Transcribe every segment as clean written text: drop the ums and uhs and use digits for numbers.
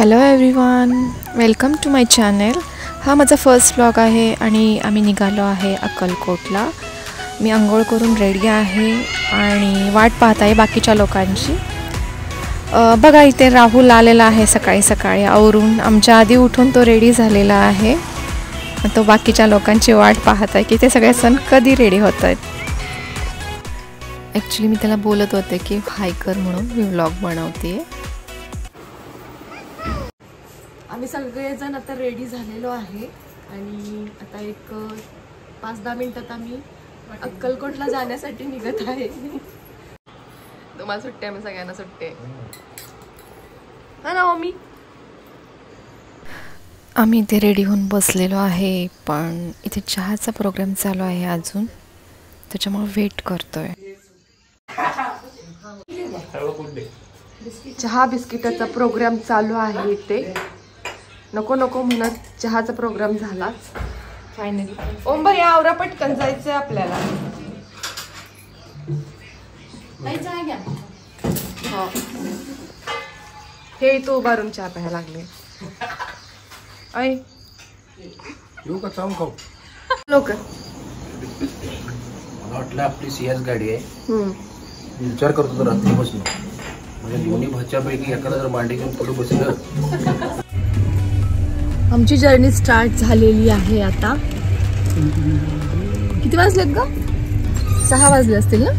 Hello everyone, welcome to my channel. हा माझा first vlog आहे आणि आम्ही निघालो आहे अक्कलकोटला. मी अंघोळ करून रेडी आहे आणि वाट पाहत आहे बाकीच्या लोकांची. बघा इथे राहुल आलेला आहे सकाळी सकाळी आवरून. आमच्या आधी उठून तो रेडी झालेला आहे. तो बाकीच्या लोकांची वाट पाहत आहे की ते सगळे सण कधी रेडी होत आहेत. ॲक्च्युली मी त्याला बोलत होते की हाय कर म्हणून, मी व्लॉग बनवते. आम्ही सगळेजण आता रेडी झालेलो आहे आणि आता एक 5-10 मिनिटात आम्ही अक्कलकोटला जाण्यासाठी निघत आहे. तुम्हाला सुट्टी, आम्ही सगळ्यांना सुट्टी आहे हा ना मम्मी. आम्ही इथे रेडी होऊन बसलेलो आहे, पण इथे चहाचा प्रोग्राम चालू आहे अजून, त्याच्यामुळे वेट करतोय. चहा बिस्किटाचा प्रोग्राम चालू आहे इथे. नको नको म्हणत चहाचा प्रोग्राम झालाच फायनली. ओम भाई आवरा पटकन, जायचंय आपल्याला. हे तो उभारून चहा प्यायला लागले. ऐ येऊ का चावून खाऊ लोक. मला वाटलं आपली सियाज गाडी आहे. विचार करतो तर रात्री बसलो म्हणजे दोन्ही भाच्यापैकी एखादा जर मांडी घेऊन पुढे बसलं. आमची जर्नी स्टार्ट झालेली आहे आता. किती वाजलेत ग? 6 वाजले असतील ना.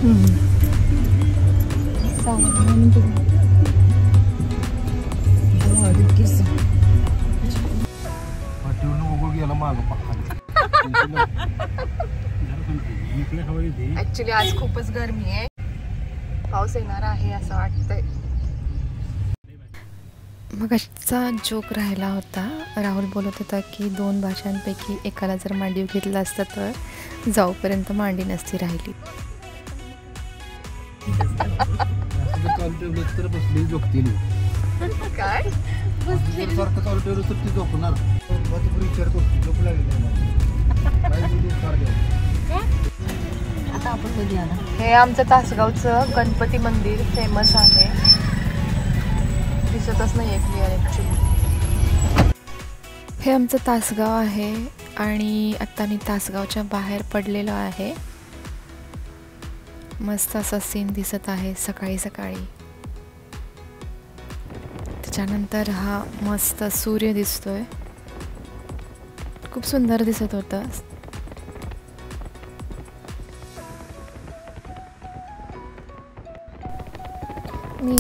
ऍक्च्युली आज खूपच गरमी आहे, पाऊस येणार आहे असं वाटतंय. मगाचा जोक राहिला होता. राहुल बोलत होता की 2 भाषांपैकी एकाला जर मांडीव घेतलं असतं तर जाऊपर्यंत मांडी नसती राहिली. काय हे आमचं तासगावचं गणपती मंदिर फेमस आहे. दिसतच नाही क्लिअर ॲक्च्युली. हे आमचं तासगाव आहे आणि आत्ता मी तासगावच्या बाहेर पडलेलो आहे. मस्त असा सीन दिसत आहे सकाळी सकाळी. त्याच्यानंतर हा मस्त सूर्य दिसतोय, खूप सुंदर दिसत होतं. मी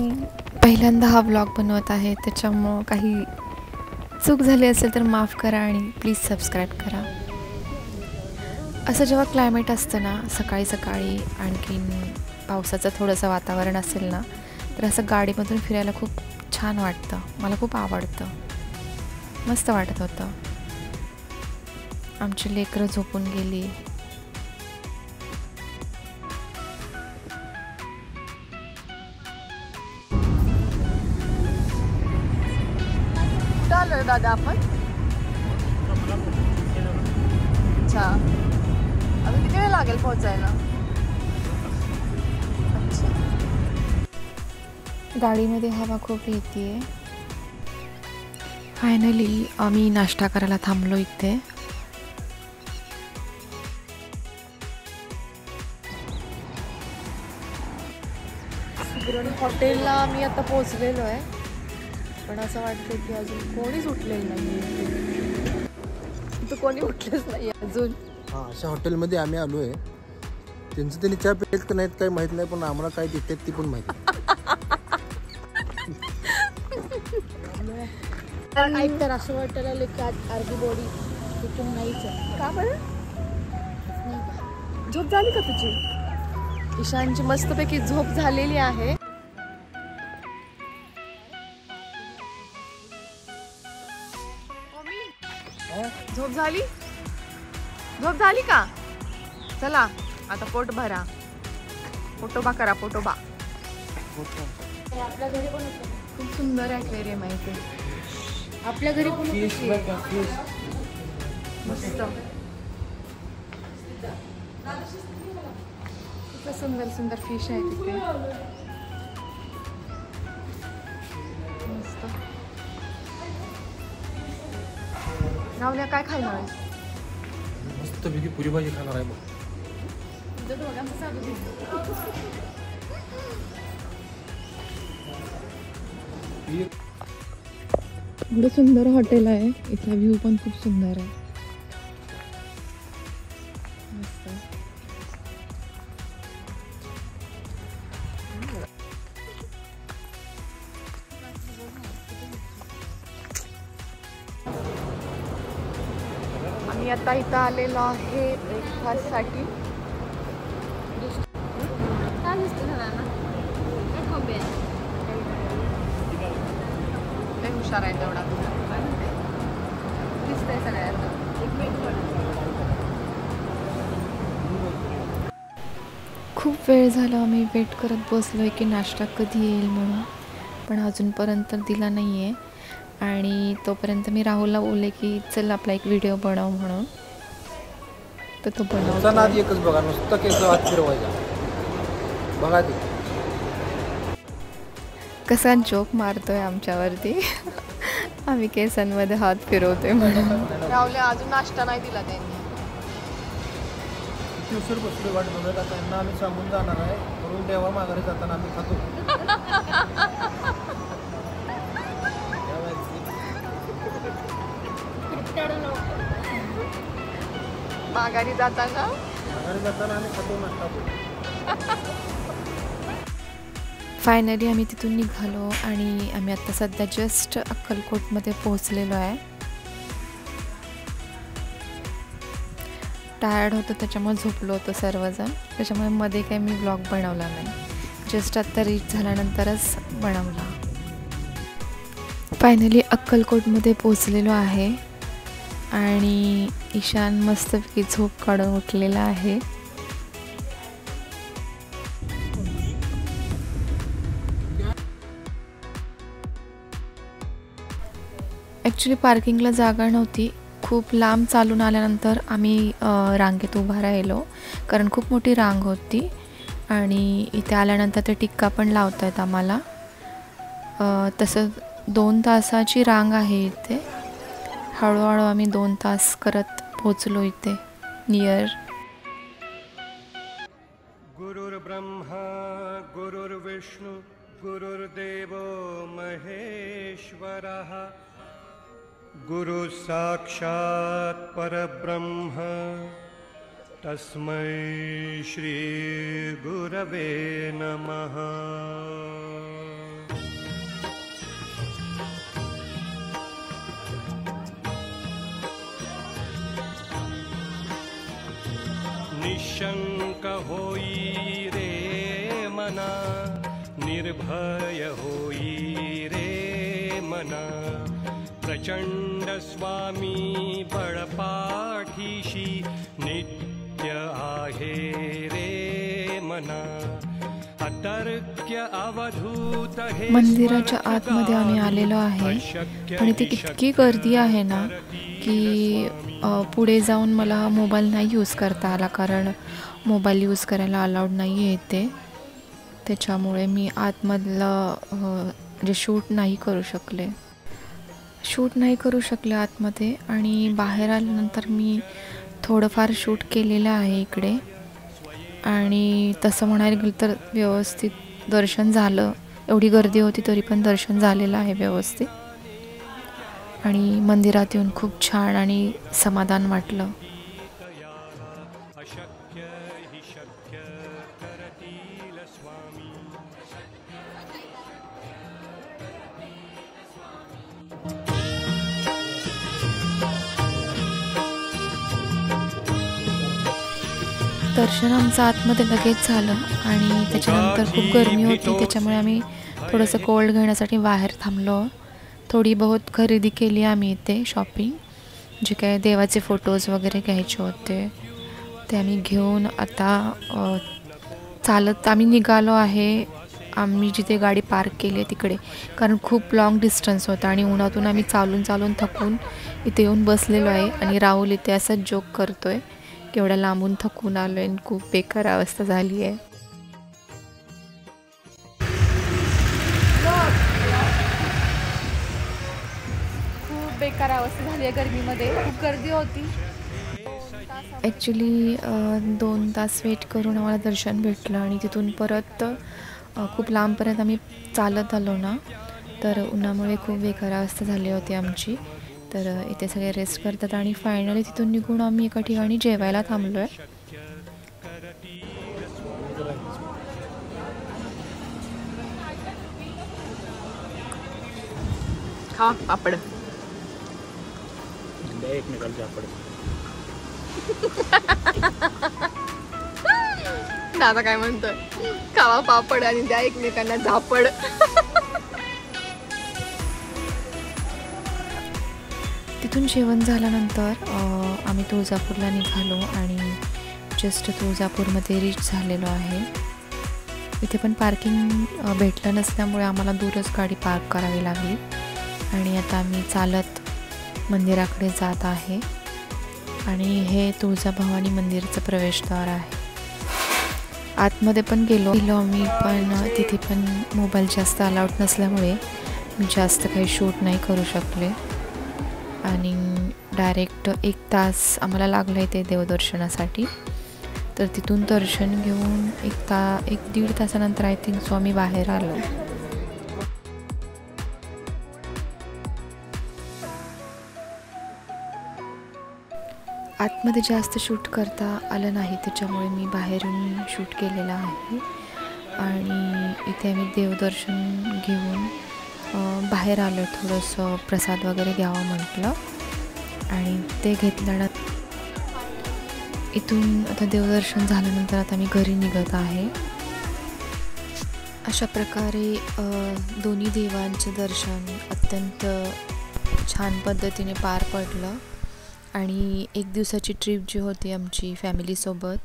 पहिल्यांदा हा व्लॉग बनवत आहे, त्याच्यामुळं काही चूक झाली असेल तर माफ करा आणि प्लीज सबस्क्राईब करा. असं जेव्हा क्लायमेट असतं ना सकाळी सकाळी, आणखीन पावसाचं थोडंसं वातावरण असेल ना, तर असं गाडीमधून फिरायला खूप छान वाटतं. मला खूप आवडतं, मस्त वाटत होतं. आमची लेकरं झोपून गेली. आलोय दादा आपण. अच्छा, अजून किती वेळ लागेल पोहोचायला? अच्छा, गाडीमध्ये हवा खूप येते. फायनली आम्ही नाश्ता करायला थांबलो इथे. हॉटेलला आम्ही आता पोहोचलेलो आहे, पण असं वाटतं की अजून कोणीच उठलेलं नाही. तर कोणी उठलेच नाही अजून. हा, अशा हॉटेलमध्ये आम्ही आलो आहे. त्यांचं त्यांनी चहा पेट का नाहीत काही माहित नाही, पण आम्हाला काय देतात ती पण माहिती. ऐक तर असं वाटायला लागलं की आज अर्धी बॉडी तिथून नाहीच आहे. का बरं? झोप झाली का तुझी? ईशानची मस्तपैकी झोप झालेली आहे. झोप झाली? झोप झाली का? चला आता पोट भरा, पोटोबा करा, पोटोबा. आपल्या घरी पण होतं, खूप सुंदर ॲक्वेरियम आहे ते. आपल्या घरी पण मस्त, खूप सुंदर सुंदर फिश आहे तिथे. मस्त. राहुल्या काय खायला आहेस? मस्त पैकी पुरी भाजी खाणार आहे मग. एवढं सुंदर हॉटेल आहे, इथला व्ह्यू पण खूप सुंदर आहे. मस्त. आम्ही आता इथं आलेलो आहे ब्रेकफास्टसाठी. हुशार आहे तेवढा दिसतंय सगळ्यांना. खूप वेळ झाला आम्ही वेट करत बसलो आहे की नाश्ता कधी येईल म्हणून, पण अजूनपर्यंत दिला नाही आहे. आणि तोपर्यंत मी राहुलला बोलले की चल आपला एक व्हिडिओ बनव म्हणून, तर तो बनवतो. नाद एकच बघा, नुसतं केस हात फिरवायचा बघा ते कसा जोक मारतोय आमच्यावरती. आम्ही केसांमध्ये हात फिरवतोय म्हणून. राहुलला अजून नाश्ता नाही दिला त्यांनी. उशीर बसलो वाट बघत, आता त्यांना आम्ही सांगून जाणार आहे करून देवा, माघारी जाताना आम्ही खातो. माघारी जाताना आम्ही खातो नाश्ता. फायनली आम्ही तिथून निघालो आणि आम्ही आता सध्या जस्ट अक्कलकोटमध्ये पोहोचलेलो आहे. टायर्ड होतं त्याच्यामुळे झोपलो होतो सर्वजण, त्याच्यामुळे मध्ये काही मी व्लॉग बनवला नाही. जस्ट आत्ता रीच झाल्यानंतरच बनवला. फायनली अक्कलकोटमध्ये पोहोचलेलो आहे आणि ईशान मस्तपैकी झोप काढून उठलेला आहे. ॲक्च्युली पार्किंगला जागा नव्हती. खूप लांब चालून आल्यानंतर आम्ही रांगेत उभा राहिलो, कारण खूप मोठी रांग होती. आणि इथे आल्यानंतर ते टिक्का पण लावत आहेत आम्हाला. तसं 2 तासाची रांग आहे इथे. हळूहळू आम्ही 2 तास करत पोचलो इथे नियर. गुरुर्ब्रह्मा गुरुर्विष्णू गुरुर्देवो महेश्वरः गुरु साक्षात् परब्रह्म तस्मै श्री गुरवे नमः. निशंक होई रे मना, निर्भय होई रे मना, प्रचंड स्वामी बळपाठीशी नित्य आहे रे मना. मंदिराच्या आतमध्ये आम्ही आलेलो आहे, पण इथे इतकी गर्दी आहे ना की पुढे जाऊन मला मोबाईल नाही यूज करता आला, कारण मोबाईल यूज करायला अलाउड नाही आहे इथे. त्याच्यामुळे मी आतमधलं जे शूट नाही करू शकले आतमध्ये. आणि बाहेर आल्यानंतर मी थोडंफार शूट केलेलं आहे इकडे. आणि तसं म्हणायला गेलं तर व्यवस्थित दर्शन झालं. एवढी गर्दी होती तरी पण दर्शन झालेलं आहे व्यवस्थित. आणि मंदिरात येऊन खूप छान आणि समाधान वाटलं. दर्शन आमचं आतमध्ये लगेच झालं आणि त्याच्यानंतर खूप गरमी होती, त्याच्यामुळे आम्ही थोडंसं कोल्ड घेण्यासाठी बाहेर थांबलो. थोडी बहुत खरेदी केली आम्ही इथे, शॉपिंग, जे काय देवाचे फोटोज वगैरे घ्यायचे होते ते आम्ही घेऊन आता चालत आम्ही निघालो आहे. आम्ही जिथे गाडी पार्क केली आहे तिकडे, कारण खूप लाँग डिस्टन्स होता आणि उन्हातून आम्ही चालून थकून इथे येऊन बसलेलो आहे. आणि राहुल इथे असंच जोक करतोय की एवढ्या लांबून थकून आलो आहे, खूप बेकार अवस्था झाली आहे. खूप बेकार अवस्था झाली आहे गर्मीमध्ये, खूप गर्दी होती. ॲक्च्युली 2 तास वेट करून आम्हाला दर्शन भेटलं आणि तिथून परत खूप लांबपर्यंत आम्ही चालत आलो ना, तर उन्हामुळे खूप बेकार अवस्था झाली होती आमची. तर इथे सगळे रेस्ट करतात आणि फायनली तिथून निघून आम्ही एका ठिकाणी जेवायला थांबलो आहे. खा पापड. दादा काय म्हणतोय, खावा पापड आणि द्या एकमेकांना झापड. तिथून जेवण झाल्यानंतर आम्ही तुळजापूरला निघालो आणि जस्ट तुळजापूरमध्ये रीच झालेलो आहे. इथे पण पार्किंग भेटलं नसल्यामुळे आम्हाला दूरच गाडी पार्क करावी लागली आणि आता आम्ही चालत मंदिराकडे जात आहे. आणि हे तुळजाभवानी मंदिराचं प्रवेशद्वार आहे. आतमध्ये पण गेलो आम्ही, पण तिथे पण मोबाईल जास्त अलाउड नसल्यामुळे मी जास्त काही शूट नाही करू शकले आणि डायरेक्ट 1 तास आम्हाला लागला आहे ते देवदर्शनासाठी. तर तिथून दर्शन घेऊन 1-1.5 तासानंतर आय थिंक सो आम्ही बाहेर आलो. आतमध्ये जास्त शूट करता आलं नाही, त्याच्यामुळे मी बाहेरून शूट केलेलं आहे. आणि इथे आम्ही देवदर्शन घेऊन बाहेर आलो, थोडंसं प्रसाद वगैरे घ्यावं म्हटलं आणि ते घेतल्यानंतर इथून आता देवदर्शन झाल्यानंतर आता मी घरी निघत आहे. अशा प्रकारे दोन्ही देवांचे दर्शन अत्यंत छान पद्धतीने पार पडलं. आणि 1 दिवसाची ट्रिप जी होती आमची फॅमिलीसोबत,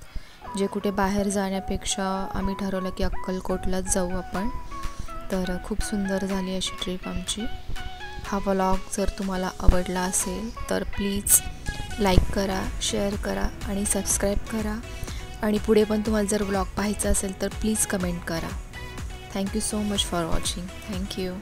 जे कुठे बाहेर जाण्यापेक्षा आम्ही ठरवलं की अक्कलकोटलाच जाऊ आपण. तर खूप सुंदर झाली अशी ट्रिप आमची. हा व्लॉग जर तुम्हाला आवडला असेल तर प्लीज लाईक करा, शेअर करा आणि सबस्क्राईब करा. आणि पुढे पण तुम्हाला जर व्लॉग पाहायचा असेल तर प्लीज कमेंट करा. Thank you so much for watching. Thank you.